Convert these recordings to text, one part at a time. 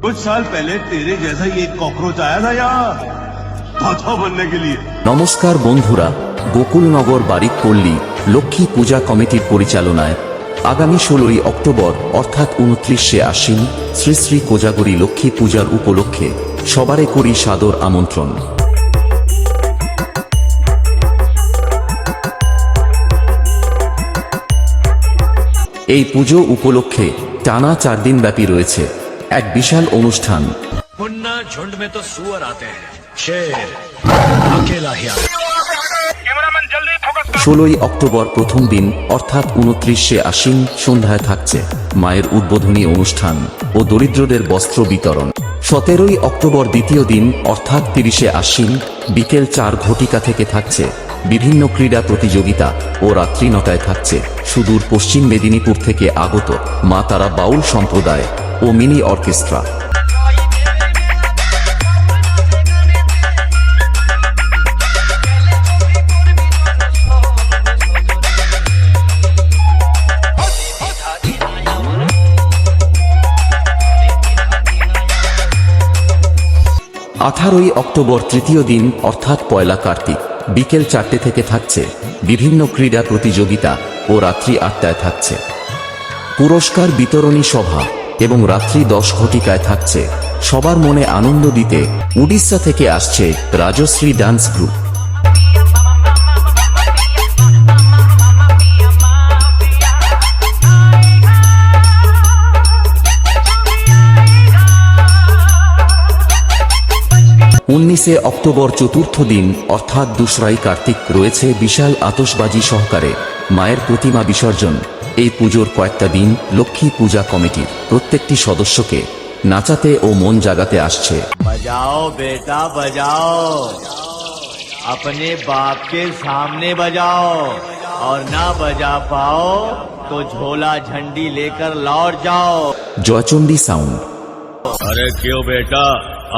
कुछ साल पहले तेरे जैसा ही एक कॉकरोच आया था यहाँ तोता बनने के लिए। নমস্কার বন্ধুরা, গোকুলনগর বারিকপল্লী লক্ষ্মী পূজা কমিটির পরিচালনায় আগামী 16ই অক্টোবর অর্থাৎ 29শে আশ্বিন শ্রী শ্রী কোজাগরী লক্ষ্মী পূজার উপলক্ষে সবারে করি সাদর আমন্ত্রণ। এই পুজো উপলক্ষে টানা 4 দিন ব্যাপী রয়েছে এক বিশাল অনুষ্ঠান। मुन्ना झुंड में तो सुअर आते हैं, शेर अकेला ही आता है। 16ই অক্টোবর প্রথম দিন অর্থাৎ 29শে আশ্বিন সন্ধ্যায় থাকছে মায়ের উদ্বোধনী অনুষ্ঠান ও দরিদ্রদের বস্ত্র বিতরণ। 17ই অক্টোবর দ্বিতীয় দিন অর্থাৎ 30শে আশ্বিন বিকেল 4 ঘটিকা থেকে থাকছে বিভিন্ন ক্রীড়া প্রতিযোগিতা ও রাত্রি 9টায় থাকছে সুদূর পশ্চিম মেদিনীপুর থেকে আগত মা তারা বাউল সম্প্রদায় ও মিনি অর্কেস্ট্রা। অক্টোবর তৃতীয় দিন অর্থাৎ পয়লা কার্তিক বিকেল 4টে থেকে থাকছে বিভিন্ন ক্রীড়া প্রতিযোগিতা ও রাত্রি 8টায় থাকছে পুরস্কার বিতরণী সভা এবং রাত্রি 10 ঘটিকায় থাকছে সবার মনে আনন্দ দিতে উড়িষ্যা থেকে আসছে রাজশ্রী ডান্স গ্রুপ। অক্টোবর চতুর্থ দিন অর্থাৎ 2রা কার্তিক রয়েছে বিশাল আতশবাজি সহকারে মায়ের প্রতিমা বিসর্জন। এই পুজোর কয়েকটা দিন লক্ষ্মী পূজা কমিটির প্রত্যেকটি সদস্যকে নাচাতে ও মন জাগাতে আসছে। बजाओ बेटा बजाओ, अपने बाप के सामने बजाओ और ना बजा पाओ तो झोला झंडी लेकर लौट जाओ। জয়চণ্ডী সাউন্ড। अरे क्यों बेटा,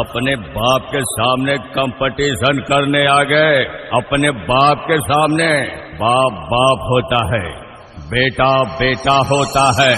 अपने बाप के सामने कंपटीशन करने आ गए? अपने बाप के सामने बाप बाप होता है, बेटा बेटा होता है।